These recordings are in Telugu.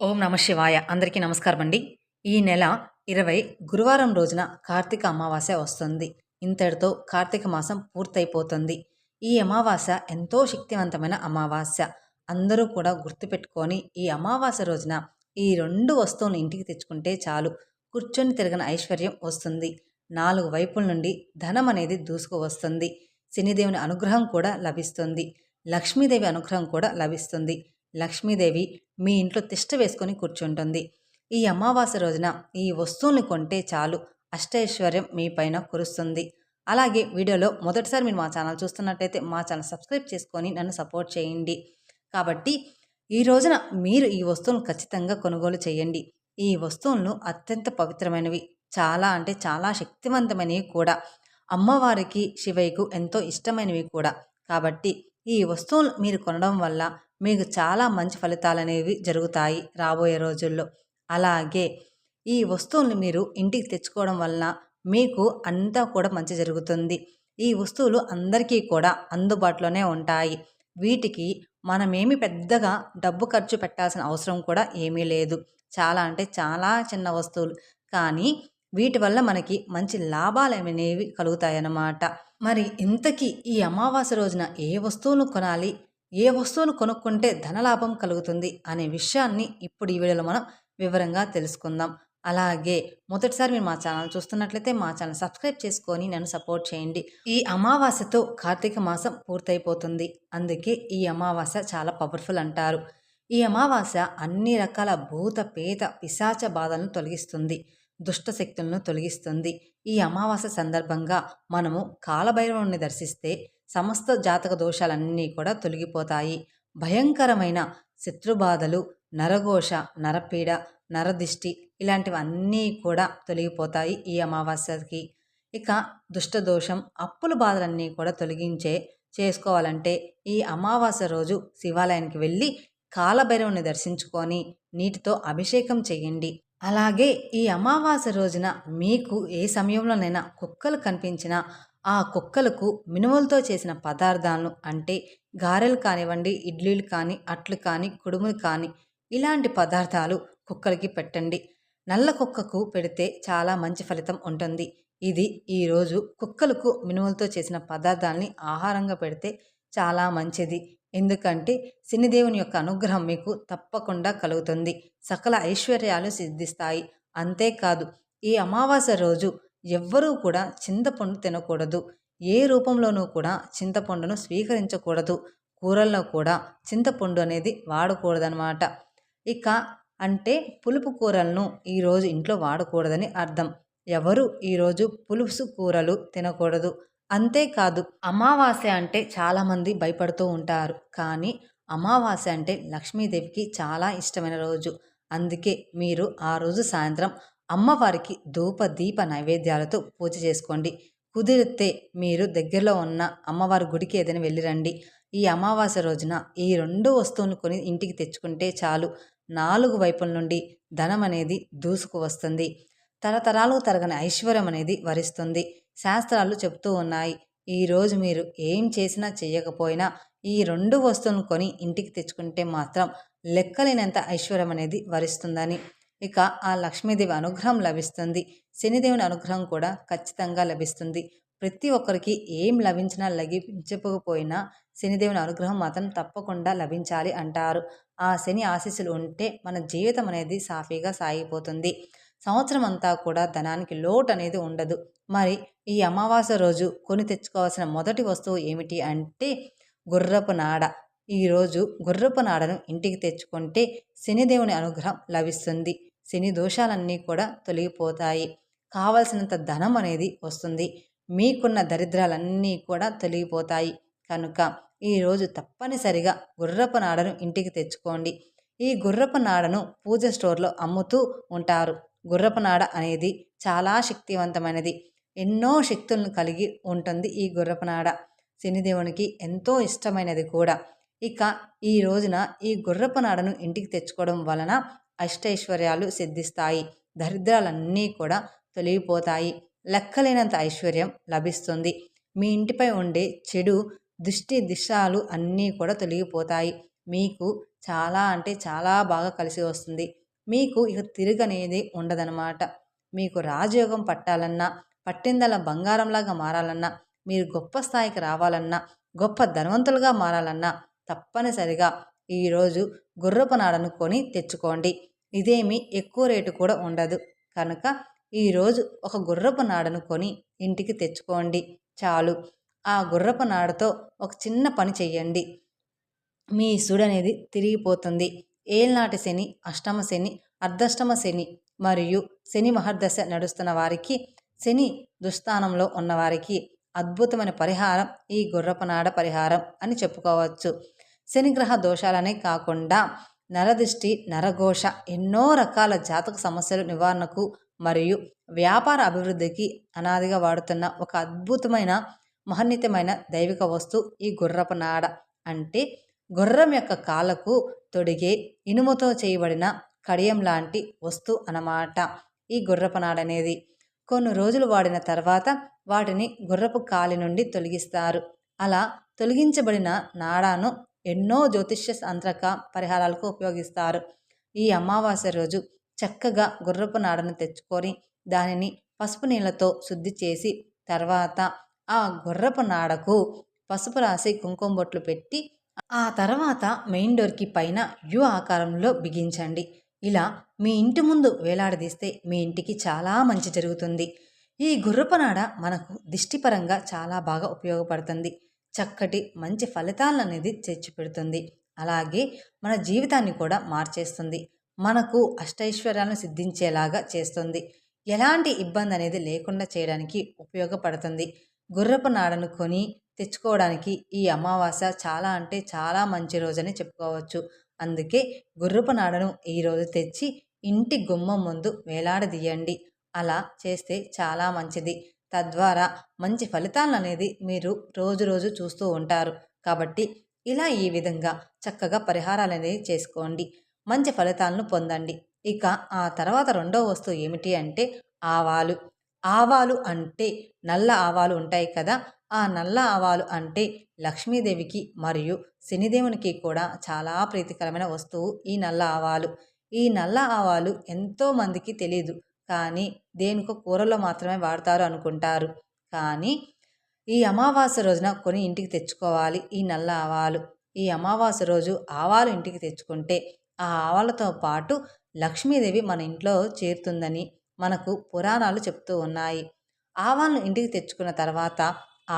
ఓం నమ శివాయ. అందరికీ నమస్కారం అండి. ఈ నెల 20 గురువారం రోజున కార్తీక అమావాస్య వస్తుంది. ఇంతటితో కార్తీక మాసం పూర్తయిపోతుంది. ఈ అమావాస్య ఎంతో శక్తివంతమైన అమావాస్య. అందరూ కూడా గుర్తుపెట్టుకొని ఈ అమావాస్య రోజున ఈ 2 వస్తువులను ఇంటికి తెచ్చుకుంటే చాలు. కూర్చొని తిరగని ఐశ్వర్యం వస్తుంది. 4 వైపుల నుండి ధనం అనేది దూసుకు వస్తుంది. శనిదేవుని అనుగ్రహం కూడా లభిస్తుంది. లక్ష్మీదేవి అనుగ్రహం కూడా లభిస్తుంది. లక్ష్మీదేవి మీ ఇంట్లో తిష్ట వేసుకొని కూర్చుంటుంది. ఈ అమావాస్య రోజున ఈ వస్తువుల్ని కొంటే చాలు అష్టైశ్వర్యం మీ పైన కురుస్తుంది. అలాగే వీడియోలో మొదటిసారి మీరు మా ఛానల్ చూస్తున్నట్టయితే మా ఛానల్ సబ్స్క్రైబ్ చేసుకొని నన్ను సపోర్ట్ చేయండి. కాబట్టి ఈ రోజున మీరు ఈ వస్తువులను ఖచ్చితంగా కొనుగోలు చేయండి. ఈ వస్తువులను అత్యంత పవిత్రమైనవి, చాలా అంటే చాలా శక్తివంతమైనవి కూడా. అమ్మవారికి శివయ్యకు ఎంతో ఇష్టమైనవి కూడా. కాబట్టి ఈ వస్తువులు మీరు కొనడం వల్ల మీకు చాలా మంచి ఫలితాలనేవి జరుగుతాయి రాబోయే రోజుల్లో. అలాగే ఈ వస్తువుల్ని మీరు ఇంటికి తెచ్చుకోవడం వలన మీకు అంతా కూడా మంచి జరుగుతుంది. ఈ వస్తువులు అందరికీ కూడా అందుబాటులోనే ఉంటాయి. వీటికి మనమేమి పెద్దగా డబ్బు ఖర్చు పెట్టాల్సిన అవసరం కూడా ఏమీ లేదు. చాలా అంటే చాలా చిన్న వస్తువులు, కానీ వీటి వల్ల మనకి మంచి లాభాలు అనేవి కలుగుతాయన్నమాట. మరి ఇంతకీ ఈ అమావాస్య రోజున ఏ వస్తువులు కొనాలి, ఏ వస్తువును కొనుక్కుంటే ధనలాభం కలుగుతుంది అనే విషయాన్ని ఇప్పుడు ఈ వీడియోలో మనం వివరంగా తెలుసుకుందాం. అలాగే మొదటిసారి మీరు మా ఛానల్ చూస్తున్నట్లయితే మా ఛానల్ సబ్స్క్రైబ్ చేసుకొని నన్ను సపోర్ట్ చేయండి. ఈ అమావాస్యతో కార్తీక మాసం పూర్తయిపోతుంది. అందుకే ఈ అమావాస్య చాలా పవర్ఫుల్ అంటారు. ఈ అమావాస్య అన్ని రకాల భూత పేత పిశాచ బాధలను తొలగిస్తుంది, దుష్ట శక్తులను తొలగిస్తుంది. ఈ అమావాస్య సందర్భంగా మనము కాలభైరవుని దర్శిస్తే సమస్త జాతక దోషాలన్నీ కూడా తొలగిపోతాయి. భయంకరమైన శత్రుబాధలు, నరఘోష, నరపీడ, నరదిష్టి ఇలాంటివన్నీ కూడా తొలగిపోతాయి ఈ అమావాస్యకి. ఇక దుష్టదోషం, అప్పుల బాధలన్నీ కూడా చేసుకోవాలంటే ఈ అమావాస్య రోజు శివాలయానికి వెళ్ళి కాలభైరవుని దర్శించుకొని నీటితో అభిషేకం చేయండి. అలాగే ఈ అమావాస్య రోజున మీకు ఏ సమయంలోనైనా కుక్కలు కనిపించినా ఆ కుక్కలకు మినుములతో చేసిన పదార్థాలను, అంటే గారెలు కానివ్వండి, ఇడ్లీలు కానీ, అట్లు కానీ, కుడుములు కానీ, ఇలాంటి పదార్థాలు కుక్కలకి పెట్టండి. నల్ల కుక్కకు పెడితే చాలా మంచి ఫలితం ఉంటుంది. ఇది ఈరోజు కుక్కలకు మినుములతో చేసిన పదార్థాలని ఆహారంగా పెడితే చాలా మంచిది. ఎందుకంటే శనిదేవుని యొక్క అనుగ్రహం మీకు తప్పకుండా కలుగుతుంది. సకల ఐశ్వర్యాలు సిద్ధిస్తాయి. అంతేకాదు ఈ అమావాస్య రోజు ఎవ్వరూ కూడా చింతపండు తినకూడదు. ఏ రూపంలోనూ కూడా చింతపండును స్వీకరించకూడదు. కూరల్లో కూడా చింతపండు అనేది వాడకూడదనమాట. ఇక అంటే పులుపు కూరలను ఈరోజు ఇంట్లో వాడకూడదని అర్థం. ఎవరు ఈరోజు పులుసు కూరలు తినకూడదు. అంతేకాదు అమావాస్య అంటే చాలామంది భయపడుతూ ఉంటారు, కానీ అమావాస్య అంటే లక్ష్మీదేవికి చాలా ఇష్టమైన రోజు. అందుకే మీరు ఆ రోజు సాయంత్రం అమ్మవారికి ధూప దీప నైవేద్యాలతో పూజ చేసుకోండి. కుదిరితే మీరు దగ్గరలో ఉన్న అమ్మవారి గుడికి ఏదైనా వెళ్ళిరండి. ఈ అమావాస్య రోజున ఈ 2 వస్తువులు కొని ఇంటికి తెచ్చుకుంటే చాలు. 4 వైపుల నుండి ధనం అనేది దూసుకు వస్తుంది. తరతరాలు తరగని ఐశ్వర్యం అనేది వరిస్తుంది. శాస్త్రాలు చెప్తూ ఉన్నాయి, ఈరోజు మీరు ఏం చేసినా చేయకపోయినా ఈ 2 వస్తువులను కొని ఇంటికి తెచ్చుకుంటే మాత్రం లెక్కలేనంత ఐశ్వర్యం అనేది వరిస్తుందని. ఇక ఆ లక్ష్మీదేవి అనుగ్రహం లభిస్తుంది. శనిదేవుని అనుగ్రహం కూడా ఖచ్చితంగా లభిస్తుంది. ప్రతి ఒక్కరికి ఏం లభించినా లభించకపోయినా శనిదేవుని అనుగ్రహం మాత్రం తప్పకుండా లభించాలి అంటారు. ఆ శని ఆశీస్సులు ఉంటే మన జీవితం అనేది సాఫీగా సాగిపోతుంది. సంవత్సరం అంతా కూడా ధనానికి లోటు అనేది ఉండదు. మరి ఈ అమావాస్య రోజు కొని తెచ్చుకోవాల్సిన మొదటి వస్తువు ఏమిటి అంటే గుర్రపు నాడ. ఈరోజు గుర్రపు నాడను ఇంటికి తెచ్చుకుంటే శనిదేవుని అనుగ్రహం లభిస్తుంది. శని దోషాలన్నీ కూడా తొలగిపోతాయి. కావలసినంత ధనం అనేది వస్తుంది. మీకున్న దరిద్రాలన్నీ కూడా తొలగిపోతాయి. కనుక ఈరోజు తప్పనిసరిగా గుర్రపు నాడను ఇంటికి తెచ్చుకోండి. ఈ గుర్రపు నాడను పూజ స్టోర్లో అమ్ముతూ ఉంటారు. గుర్రపు నాడ అనేది చాలా శక్తివంతమైనది. ఎన్నో శక్తులను కలిగి ఉంటుంది ఈ గుర్రపు నాడ. శనిదేవునికి ఎంతో ఇష్టమైనది కూడా. ఇక ఈ రోజున ఈ గుర్రపు నాడను ఇంటికి తెచ్చుకోవడం వలన అష్టైశ్వర్యాలు సిద్ధిస్తాయి. దరిద్రాలన్నీ కూడా తొలగిపోతాయి. లెక్కలేనంత ఐశ్వర్యం లభిస్తుంది. మీ ఇంటిపై ఉండే చెడు దిష్టాలు అన్నీ కూడా తొలగిపోతాయి. మీకు చాలా అంటే చాలా బాగా కలిసి వస్తుంది. మీకు ఇక తిరగనేది ఉండదనమాట. మీకు రాజయోగం పట్టాలన్నా, పట్టిందల్లా బంగారంలాగా మారాలన్నా, మీరు గొప్ప స్థాయికి రావాలన్నా, గొప్ప ధనవంతులుగా మారాలన్నా తప్పనిసరిగా ఈరోజు గుర్రపు నాడను కొని తెచ్చుకోండి. ఇదేమీ ఎక్కువ రేటు కూడా ఉండదు. కనుక ఈరోజు ఒక గుర్రపు నాడను కొని ఇంటికి తెచ్చుకోండి చాలు. ఆ గుర్రపు నాడతో ఒక చిన్న పని చెయ్యండి. మీ సుడనేది తిరిగిపోతుంది. ఏళ్నాటి శని, అష్టమ శని, అర్ధష్టమ శని మరియు శని మహర్దశ నడుస్తున్న వారికి, శని దుస్థానంలో ఉన్నవారికి అద్భుతమైన పరిహారం ఈ గుర్రపనాడ పరిహారం అని చెప్పుకోవచ్చు. శనిగ్రహ దోషాలనే కాకుండా నరదిష్టి, నరఘోష, ఎన్నో రకాల జాతక సమస్యల నివారణకు మరియు వ్యాపార అభివృద్ధికి అనాదిగా వాడుతున్న ఒక అద్భుతమైన మహన్నితమైన దైవిక వస్తువు ఈ గుర్రపనాడ. అంటే గుర్రం యొక్క కాళ్ళకు తొడిగే ఇనుముతో చేయబడిన కడియం లాంటి వస్తువు అన్నమాట ఈ గుర్రపనాడనేది. కొన్ని రోజులు వాడిన తర్వాత వాటిని గుర్రపు కాలి నుండి తొలగిస్తారు. అలా తొలగించబడిన నాడాను ఎన్నో జ్యోతిష్య తంత్రక పరిహారాలకు ఉపయోగిస్తారు. ఈ అమావాస్య రోజు చక్కగా గుర్రపు నాడను తెచ్చుకొని దానిని పసుపు నీళ్ళతో శుద్ధి చేసి తర్వాత ఆ గుర్రపు నాడకు పసుపు రాసి కుంకుమ బొట్లు పెట్టి ఆ తర్వాత మెయిన్ డోర్కి పైన యు ఆకారంలో బిగించండి. ఇలా మీ ఇంటి ముందు వేలాడదీస్తే మీ ఇంటికి చాలా మంచి జరుగుతుంది. ఈ గుర్రపునాడ మనకు దిష్టిపరంగా చాలా బాగా ఉపయోగపడుతుంది. చక్కటి మంచి ఫలితాలను అనేది తెచ్చిపెడుతుంది. అలాగే మన జీవితాన్ని కూడా మార్చేస్తుంది. మనకు అష్టైశ్వర్యాలను సిద్ధించేలాగా చేస్తుంది. ఎలాంటి ఇబ్బంది అనేది లేకుండా చేయడానికి ఉపయోగపడుతుంది. గుర్రపు నాడను కొని తెచ్చుకోవడానికి ఈ అమావాస్య చాలా అంటే చాలా మంచి రోజని చెప్పుకోవచ్చు. అందుకే గుర్రపు నాడను ఈరోజు తెచ్చి ఇంటి గుమ్మం ముందు వేలాడదీయండి. అలా చేస్తే చాలా మంచిది. తద్వారా మంచి ఫలితాలను అనేది మీరు రోజు రోజు చూస్తూ ఉంటారు. కాబట్టి ఇలా ఈ విధంగా చక్కగా పరిహారాలు అనేది చేసుకోండి. మంచి ఫలితాలను పొందండి. ఇక ఆ తర్వాత రెండో వస్తువు ఏమిటి అంటే ఆవాలు. ఆవాలు అంటే నల్ల ఆవాలు ఉంటాయి కదా, ఆ నల్ల ఆవాలు అంటే లక్ష్మీదేవికి మరియు శనిదేవునికి కూడా చాలా ప్రీతికరమైన వస్తువు ఈ నల్ల ఆవాలు. ఈ నల్ల ఆవాలు ఎంతోమందికి తెలీదు. కానీ దేనికో కూరలో మాత్రమే వాడతారు అనుకుంటారు. కానీ ఈ అమావాస్య రోజున కొని ఇంటికి తెచ్చుకోవాలి ఈ నల్ల ఆవాలు. ఈ అమావాస్య రోజు ఆవాలు ఇంటికి తెచ్చుకుంటే ఆ ఆవాలతో పాటు లక్ష్మీదేవి మన ఇంట్లో చేరుతుందని మనకు పురాణాలు చెప్తూ ఉన్నాయి. ఆవాలను ఇంటికి తెచ్చుకున్న తర్వాత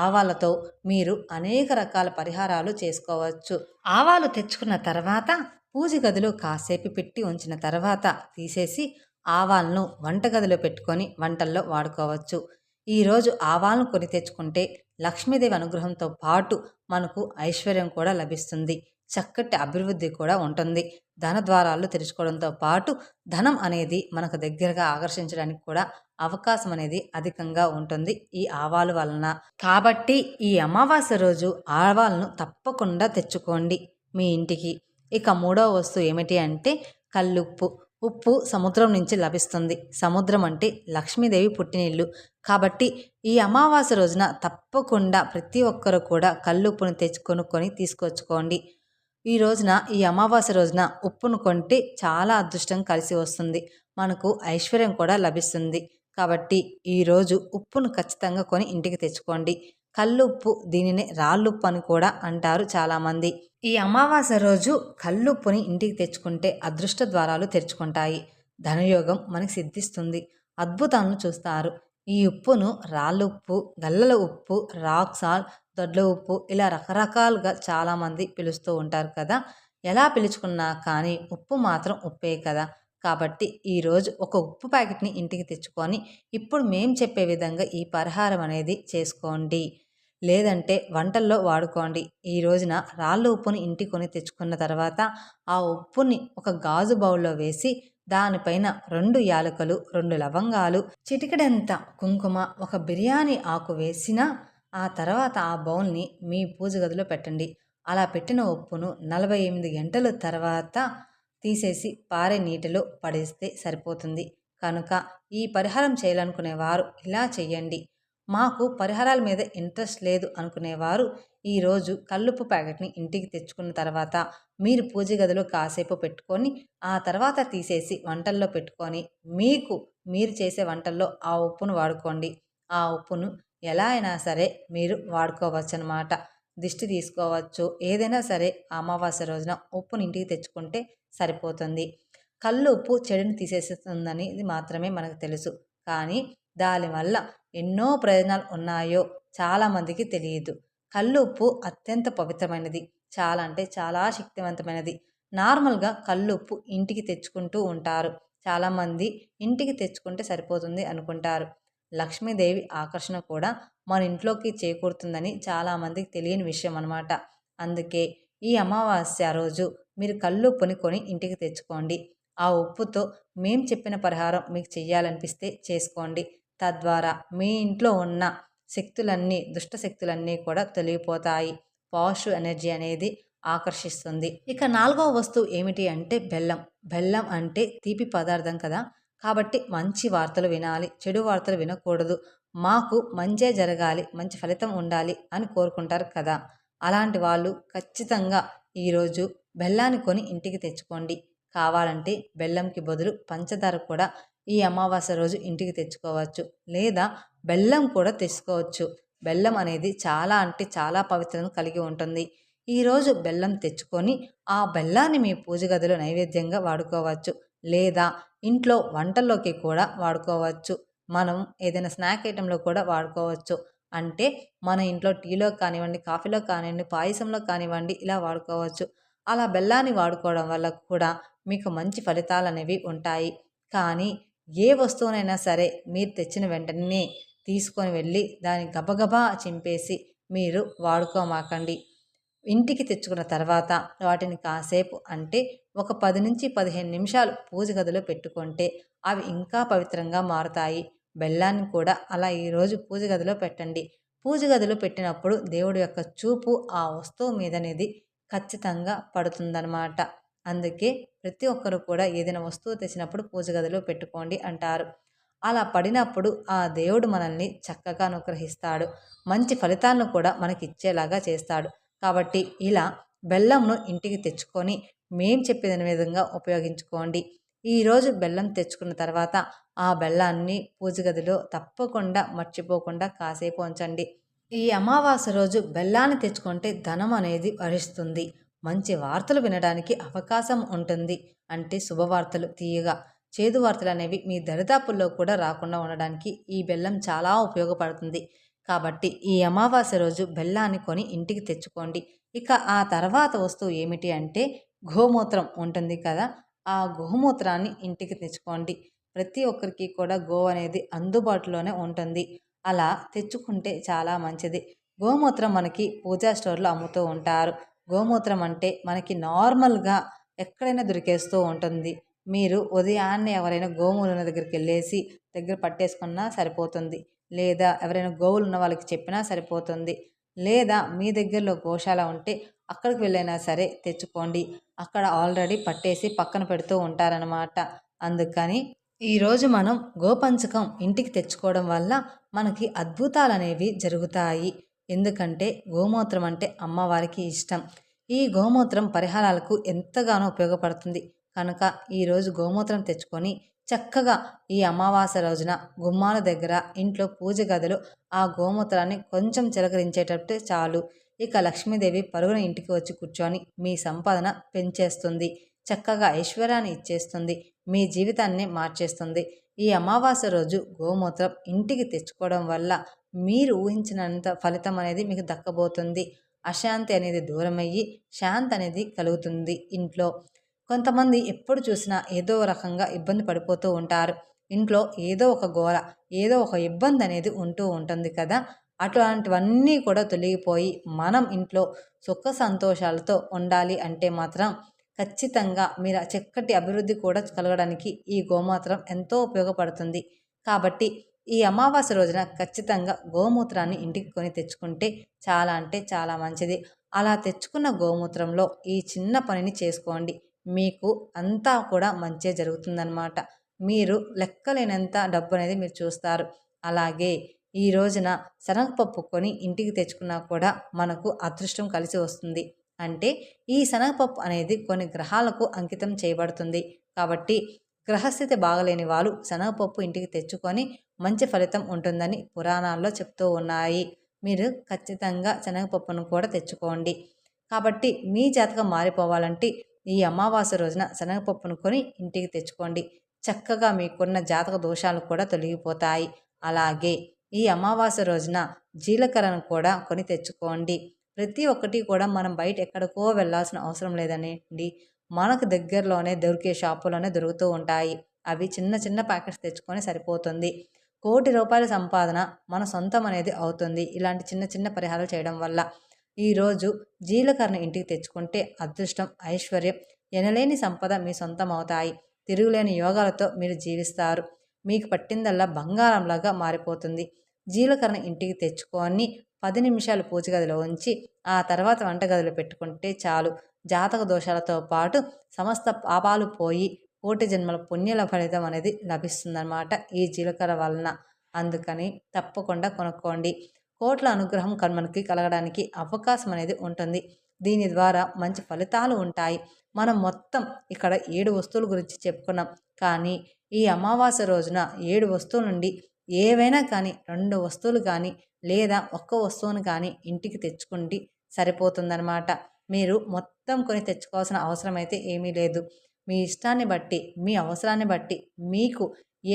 ఆవాలతో మీరు అనేక రకాల పరిహారాలు చేసుకోవచ్చు. ఆవాలు తెచ్చుకున్న తర్వాత పూజ గదిలో కాసేపు పెట్టి ఉంచిన తర్వాత తీసేసి ఆవాలను వంటగదిలో పెట్టుకొని వంటల్లో వాడుకోవచ్చు. ఈరోజు ఆవాలను కొని తెచ్చుకుంటే లక్ష్మీదేవి అనుగ్రహంతో పాటు మనకు ఐశ్వర్యం కూడా లభిస్తుంది. చక్కటి అభివృద్ధి కూడా ఉంటుంది. ధన ద్వారాలు తెరుచుకోవడంతో పాటు ధనం అనేది మనకు దగ్గరగా ఆకర్షించడానికి కూడా అవకాశం అనేది అధికంగా ఉంటుంది ఈ ఆవాలు వలన. కాబట్టి ఈ అమావాస్య రోజు ఆవాలను తప్పకుండా తెచ్చుకోండి మీ ఇంటికి. ఇక మూడవ వస్తువు ఏమిటి అంటే కల్లుప్పు. ఉప్పు సముద్రం నుంచి లభిస్తుంది. సముద్రం అంటే లక్ష్మీదేవి పుట్టినిల్లు. కాబట్టి ఈ అమావాస్య రోజున తప్పకుండా ప్రతి ఒక్కరు కూడా కల్లుప్పును తెచ్చుకొని తీసుకొచ్చుకోండి. ఈ రోజున ఈ అమావాస్య రోజున ఉప్పును కొంటే చాలా అదృష్టం కలిసి వస్తుంది. మనకు ఐశ్వర్యం కూడా లభిస్తుంది. కాబట్టి ఈరోజు ఉప్పును ఖచ్చితంగా కొని ఇంటికి తెచ్చుకోండి. కల్లుప్పు, దీనిని రాళ్ళుప్పు అని కూడా అంటారు చాలామంది. ఈ అమావాస్య రోజు కల్లుప్పుని ఇంటికి తెచ్చుకుంటే అదృష్ట ద్వారాలు తెరుచుకుంటాయి. ధనయోగం మనకి సిద్ధిస్తుంది. అద్భుతాలను చూస్తారు. ఈ ఉప్పును రాళ్ళుప్పు, గల్లల ఉప్పు, రాక్ సాల్ట్, దొడ్ల ఉప్పు ఇలా రకరకాలుగా చాలామంది పిలుస్తూ ఉంటారు కదా. ఎలా పిలుచుకున్నా కానీ ఉప్పు మాత్రం ఉప్పే కదా. కాబట్టి ఈరోజు ఒక ఉప్పు ప్యాకెట్ని ఇంటికి తెచ్చుకొని ఇప్పుడు మేము చెప్పే విధంగా ఈ పరిహారం అనేది చేసుకోండి. లేదంటే వంటల్లో వాడుకోండి. ఈ రోజున రాళ్ళ ఉప్పుని ఇంటికి కొని తెచ్చుకున్న తర్వాత ఆ ఉప్పుని ఒక గాజు బౌల్లో వేసి దానిపైన 2 యాలకులు, 2 లవంగాలు, చిటికెడంత కుంకుమ, ఒక బిర్యానీ ఆకు వేసిన ఆ తర్వాత ఆ బౌల్ని మీ పూజ గదిలో పెట్టండి. అలా పెట్టిన ఉప్పును 48 గంటల తర్వాత తీసేసి పారే నీటిలో పడేస్తే సరిపోతుంది. కనుక ఈ పరిహారం చేయాలనుకునేవారు ఇలా చెయ్యండి. మాకు పరిహారాల మీద ఇంట్రెస్ట్ లేదు అనుకునేవారు ఈరోజు కల్లుప్పు ప్యాకెట్ని ఇంటికి తెచ్చుకున్న తర్వాత మీరు పూజ గదిలో కాసేపు పెట్టుకొని ఆ తర్వాత తీసేసి వంటల్లో పెట్టుకొని మీరు చేసే వంటల్లో ఆ ఉప్పును వాడుకోండి. ఆ ఉప్పును ఎలా అయినా సరే మీరు వాడుకోవచ్చు అనమాట. దిష్టి తీసుకోవచ్చు, ఏదైనా సరే అమావాస్య రోజున ఉప్పుని ఇంటికి తెచ్చుకుంటే సరిపోతుంది. కల్లు ఉప్పు చెడుని తీసేస్తుందని ఇది మాత్రమే మనకు తెలుసు. కానీ దానివల్ల ఎన్నో ప్రయోజనాలు ఉన్నాయో చాలామందికి తెలియదు. కల్లు ఉప్పు అత్యంత పవిత్రమైనది. చాలా అంటే చాలా శక్తివంతమైనది. నార్మల్‌గా కల్లుప్పు ఇంటికి తెచ్చుకుంటూ ఉంటారు. చాలామంది ఇంటికి తెచ్చుకుంటే సరిపోతుంది అనుకుంటారు. లక్ష్మీదేవి ఆకర్షణ కూడా మన ఇంట్లోకి చేకూరుతుందని చాలామందికి తెలియని విషయం అనమాట. అందుకే ఈ అమావాస్య రోజు మీరు కల్లుప్పుని కొని ఇంటికి తెచ్చుకోండి. ఆ ఉప్పుతో మేము చెప్పిన పరిహారం మీకు చెయ్యాలనిపిస్తే చేసుకోండి. తద్వారా మీ ఇంట్లో ఉన్న శక్తులన్నీ, దుష్ట శక్తులన్నీ కూడా తొలగిపోతాయి. పాజిటివ్ ఎనర్జీ అనేది ఆకర్షిస్తుంది. ఇక నాలుగవ వస్తువు ఏమిటి అంటే బెల్లం. బెల్లం అంటే తీపి పదార్థం కదా! కాబట్టి మంచి వార్తలు వినాలి, చెడు వార్తలు వినకూడదు. మాకు మంచే జరగాలి, మంచి ఫలితం ఉండాలి అని కోరుకుంటారు కదా! అలాంటి వాళ్ళు ఖచ్చితంగా ఈరోజు బెల్లాన్ని కొని ఇంటికి తెచ్చుకోండి. కావాలంటే బెల్లంకి బదులు పంచదార కూడా ఈ అమావాస్య రోజు ఇంటికి తెచ్చుకోవచ్చు. లేదా బెల్లం కూడా తెచ్చుకోవచ్చు. బెల్లం అనేది చాలా అంటే చాలా పవిత్రతను కలిగి ఉంటుంది. ఈరోజు బెల్లం తెచ్చుకొని ఆ బెల్లాన్ని మీ పూజ గదిలో నైవేద్యంగా వాడుకోవచ్చు. లేదా ఇంట్లో వంటల్లోకి కూడా వాడుకోవచ్చు. మనం ఏదైనా స్నాక్ ఐటెంలో కూడా వాడుకోవచ్చు. అంటే మన ఇంట్లో టీలో కానివ్వండి, కాఫీలో కానివ్వండి, పాయసంలో కానివ్వండి ఇలా వాడుకోవచ్చు. అలా బెల్లాన్ని వాడుకోవడం వల్ల కూడా మీకు మంచి ఫలితాలనేవి ఉంటాయి. కానీ ఏ వస్తువునైనా సరే మీరు తెచ్చిన వెంటనే తీసుకొని వెళ్ళి దాన్ని గబగబా చింపేసి మీరు వాడుకోమాకండి. ఇంటికి తెచ్చుకున్న తర్వాత వాటిని కాసేపు అంటే ఒక 10-15 నిమిషాలు పూజ గదిలో పెట్టుకుంటే అవి ఇంకా పవిత్రంగా మారుతాయి. బెల్లాన్ని కూడా అలా ఈరోజు పూజ గదిలో పెట్టండి. పూజ గదిలో పెట్టినప్పుడు దేవుడి యొక్క చూపు ఆ వస్తువు మీదనేది ఖచ్చితంగా పడుతుందన్నమాట. అందుకే ప్రతి ఒక్కరు కూడా ఏదైనా వస్తువు తెచ్చినప్పుడు పూజ గదిలో పెట్టుకోండి అంటారు. అలా పడినప్పుడు ఆ దేవుడు మనల్ని చక్కగా అనుగ్రహిస్తాడు. మంచి ఫలితాలను కూడా మనకిచ్చేలాగా చేస్తాడు. కాబట్టి ఇలా బెల్లంను ఇంటికి తెచ్చుకొని మేం చెప్పిన విధంగా ఉపయోగించుకోండి. ఈరోజు బెల్లం తెచ్చుకున్న తర్వాత ఆ బెల్లాన్ని పూజ గదిలో తప్పకుండా మర్చిపోకుండా కాసేపు ఉంచండి. ఈ అమావాస్య రోజు బెల్లాన్ని తెచ్చుకుంటే ధనం అనేది వరిస్తుంది. మంచి వార్తలు వినడానికి అవకాశం ఉంటుంది. అంటే శుభవార్తలు తీయగా, చేదు వార్తలు అనేవి మీ దరిదాపుల్లో కూడా రాకుండా ఉండడానికి ఈ బెల్లం చాలా ఉపయోగపడుతుంది. కాబట్టి ఈ అమావాస్య రోజు బెల్లాన్ని కొని ఇంటికి తెచ్చుకోండి. ఇక ఆ తర్వాత వస్తువు ఏమిటి అంటే గోమూత్రం ఉంటుంది కదా! ఆ గోమూత్రాన్ని ఇంటికి తెచ్చుకోండి. ప్రతి ఒక్కరికి కూడా గోవు అనేది అందుబాటులోనే ఉంటుంది. అలా తెచ్చుకుంటే చాలా మంచిది. గోమూత్రం మనకి పూజా స్టోర్‌లో అమ్ముతూ ఉంటారు. గోమూత్రం అంటే మనకి నార్మల్‌గా ఎక్కడైనా దొరికేస్తూ ఉంటుంది. మీరు ఉదయాన్నే ఎవరైనా గోవులున్న దగ్గరికెళ్ళేసి దగ్గర పట్టేసుకున్నా సరిపోతుంది. లేదా ఎవరైనా గోవులు ఉన్న వాళ్ళకి చెప్పినా సరిపోతుంది. లేదా మీ దగ్గరలో గోశాల ఉంటే అక్కడికి వెళ్ళైనా సరే తెచ్చుకోండి. అక్కడ ఆల్రెడీ పట్టేసి పక్కన పెడుతూ ఉంటారనమాట. అందుకని ఈరోజు మనం గోపంచకం ఇంటికి తెచ్చుకోవడం వల్ల మనకి అద్భుతాలనేవి జరుగుతాయి. ఎందుకంటే గోమూత్రం అంటే అమ్మవారికి ఇష్టం. ఈ గోమూత్రం పరిహారాలకు ఎంతగానో ఉపయోగపడుతుంది. కనుక ఈరోజు గోమూత్రం తెచ్చుకొని చక్కగా ఈ అమావాస్య రోజున గుమ్మాల దగ్గర ఇంట్లో పూజ గదిలో ఆ గోమూత్రాన్ని కొంచెం చిలకరించేటట్టు చాలు. ఇక లక్ష్మీదేవి పరుగున ఇంటికి వచ్చి కూర్చొని మీ సంపాదన పెంచేస్తుంది. చక్కగా ఐశ్వర్యాన్ని ఇచ్చేస్తుంది. మీ జీవితాన్ని మార్చేస్తుంది. ఈ అమావాస్య రోజు గోమూత్రం ఇంటికి తెచ్చుకోవడం వల్ల మీరు ఊహించినంత ఫలితం అనేది మీకు దక్కబోతుంది. అశాంతి అనేది దూరమయ్యి శాంతి అనేది కలుగుతుంది ఇంట్లో. కొంతమంది ఎప్పుడు చూసినా ఏదో రకంగా ఇబ్బంది పడిపోతూ ఉంటారు. ఇంట్లో ఏదో ఒక గోల, ఏదో ఒక ఇబ్బంది అనేది ఉంటూ ఉంటుంది కదా! అట్లాంటివన్నీ కూడా తొలగిపోయి మనం ఇంట్లో సుఖ సంతోషాలతో ఉండాలి అంటే మాత్రం ఖచ్చితంగా మీరు ఆ చక్కటి అభివృద్ధి కూడా కలగడానికి ఈ గోమూత్రం ఎంతో ఉపయోగపడుతుంది. కాబట్టి ఈ అమావాస్య రోజున ఖచ్చితంగా గోమూత్రాన్ని ఇంటికి కొని తెచ్చుకుంటే చాలా అంటే చాలా మంచిది. అలా తెచ్చుకున్న గోమూత్రంలో ఈ చిన్న పనిని చేసుకోండి. మీకు అంతా కూడా మంచే జరుగుతుందనమాట. మీరు లెక్కలేనంత డబ్బు అనేది మీరు చూస్తారు. అలాగే ఈ రోజున శనగపప్పు కొని ఇంటికి తెచ్చుకున్నా కూడా మనకు అదృష్టం కలిసి వస్తుంది. అంటే ఈ శనగపప్పు అనేది కొన్ని గ్రహాలకు అంకితం చేయబడుతుంది. కాబట్టి గ్రహస్థితి బాగలేని వాళ్ళు శనగపప్పు ఇంటికి తెచ్చుకొని మంచి ఫలితం ఉంటుందని పురాణాల్లో చెప్తూ ఉన్నాయి. మీరు ఖచ్చితంగా శనగపప్పును కూడా తెచ్చుకోండి. కాబట్టి మీ జాతకం మారిపోవాలంటే ఈ అమావాస్య రోజున శనగపప్పును కొని ఇంటికి తెచ్చుకోండి. చక్కగా మీకున్న జాతక దోషాలు కూడా తొలగిపోతాయి. అలాగే ఈ అమావాస్య రోజున జీలకర్రను కూడా కొని తెచ్చుకోండి. ప్రతి ఒక్కటి కూడా మనం బయట ఎక్కడికో వెళ్ళాల్సిన అవసరం లేదండి. మనకు దగ్గరలోనే దొరికే షాపులోనే దొరుకుతూ ఉంటాయి. అవి చిన్న చిన్న ప్యాకెట్స్ తెచ్చుకొని సరిపోతుంది. ₹1,00,00,000 సంపాదన మన సొంతం అనేది అవుతుంది ఇలాంటి చిన్న చిన్న పరిహారాలు చేయడం వల్ల. ఈరోజు జీలకర్రను ఇంటికి తెచ్చుకుంటే అదృష్టం, ఐశ్వర్యం, ఎనలేని సంపద మీ సొంతం అవుతాయి. తిరుగులేని యోగాలతో మీరు జీవిస్తారు. మీకు పట్టిందల్లా బంగారంలాగా మారిపోతుంది. జీలకర్రను ఇంటికి తెచ్చుకొని 10 నిమిషాలు పూజ గదిలో ఉంచి ఆ తర్వాత వంటగదిలో పెట్టుకుంటే చాలు. జాతక దోషాలతో పాటు సమస్త పాపాలు పోయి కోటి జన్మల పుణ్యాల ఫలితం అనేది లభిస్తుందన్నమాట ఈ జీలకర్ర వలన. అందుకని తప్పకుండా కొనుక్కోండి. కోట్ల అనుగ్రహం మనకి కలగడానికి అవకాశం అనేది ఉంటుంది. దీని ద్వారా మంచి ఫలితాలు ఉంటాయి. మనం మొత్తం ఇక్కడ 7 వస్తువుల గురించి చెప్పుకున్నాం. కానీ ఈ అమావాస్య రోజున 7 వస్తువుల నుండి ఏవైనా కానీ 2 వస్తువులు కానీ లేదా ఒక్క వస్తువును కానీ ఇంటికి తెచ్చుకుంటే సరిపోతుందన్నమాట. మీరు మొత్తం కొని తెచ్చుకోవాల్సిన అవసరం అయితే ఏమీ లేదు. మీ ఇష్టాన్ని బట్టి, మీ అవసరాన్ని బట్టి మీకు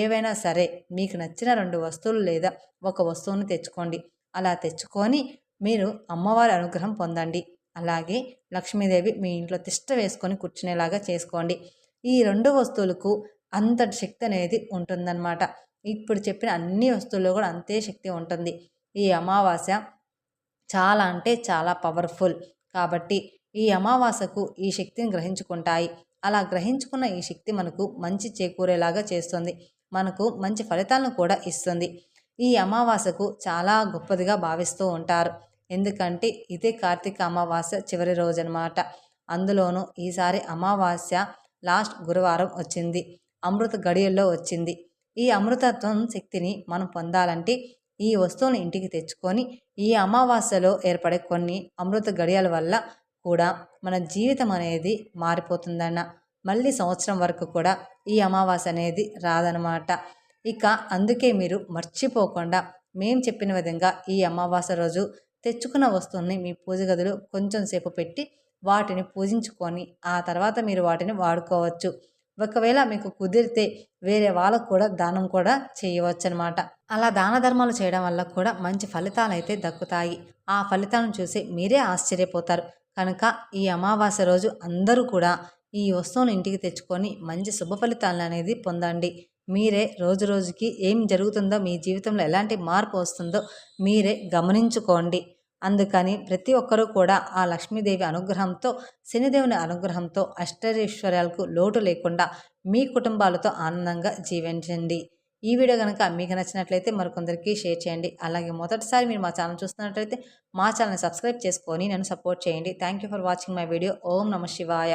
ఏవైనా సరే మీకు నచ్చిన 2 వస్తువులు లేదా ఒక వస్తువును తెచ్చుకోండి. అలా తెచ్చుకొని మీరు అమ్మవారి అనుగ్రహం పొందండి. అలాగే లక్ష్మీదేవి మీ ఇంట్లో తిష్ట వేసుకొని కూర్చునేలాగా చేసుకోండి. ఈ 2 వస్తువులకు అంతటి శక్తి అనేది ఉంటుందన్నమాట. ఇప్పుడు చెప్పిన అన్ని వస్తువుల్లో కూడా అంతే శక్తి ఉంటుంది. ఈ అమావాస్య చాలా అంటే చాలా పవర్ఫుల్. కాబట్టి ఈ అమావాస్యకు ఈ శక్తిని గ్రహించుకుంటాయి. అలా గ్రహించుకున్న ఈ శక్తి మనకు మంచి చేకూరేలాగా చేస్తుంది. మనకు మంచి ఫలితాలను కూడా ఇస్తుంది. ఈ అమావాస్యకు చాలా గొప్పదిగా భావిస్తూ ఉంటారు. ఎందుకంటే ఇదే కార్తీక అమావాస్య చివరి రోజు అనమాట. అందులోనూ ఈసారి అమావాస్య లాస్ట్ గురువారం వచ్చింది. అమృత గడియల్లో వచ్చింది. ఈ అమృతత్వం శక్తిని మనం పొందాలంటే ఈ వస్తువుని ఇంటికి తెచ్చుకొని ఈ అమావాస్యలో ఏర్పడే కొన్ని అమృత గడియల వల్ల కూడా మన జీవితం అనేది మారిపోతుందన్న. మళ్ళీ సంవత్సరం వరకు కూడా ఈ అమావాస్య అనేది రాదనమాట. ఇక అందుకే మీరు మర్చిపోకుండా మేము చెప్పిన విధంగా ఈ అమావాస్య రోజు తెచ్చుకున్న వస్తువుల్ని మీ పూజ గదిలో కొంచెం సేపు పెట్టి వాటిని పూజించుకొని ఆ తర్వాత మీరు వాటిని వాడుకోవచ్చు. ఒకవేళ మీకు కుదిరితే వేరే వాళ్ళకు కూడా దానం కూడా చేయవచ్చు అనమాట. అలా దాన ధర్మాలు చేయడం వల్ల కూడా మంచి ఫలితాలు అయితే దక్కుతాయి. ఆ ఫలితాలను చూసి మీరే ఆశ్చర్యపోతారు. కనుక ఈ అమావాస్య రోజు అందరూ కూడా ఈ వస్తువును ఇంటికి తెచ్చుకొని మంచి శుభ ఫలితాలను అనేది పొందండి. మీరే రోజు రోజుకి ఏం జరుగుతుందో, మీ జీవితంలో ఎలాంటి మార్పు వస్తుందో మీరే గమనించుకోండి. అందుకని ప్రతి ఒక్కరూ కూడా ఆ లక్ష్మీదేవి అనుగ్రహంతో, శనిదేవుని అనుగ్రహంతో అష్టైశ్వర్యాలకు లోటు లేకుండా మీ కుటుంబాలతో ఆనందంగా జీవించండి. ఈ వీడియో కనుక మీకు నచ్చినట్లయితే మరికొందరికి షేర్ చేయండి. అలాగే మొదటిసారి మీరు మా ఛానల్ చూస్తున్నట్లయితే మా ఛానల్ని సబ్స్క్రైబ్ చేసుకొని నన్ను సపోర్ట్ చేయండి. Thank you for watching my video. ఓం నమః శివాయ.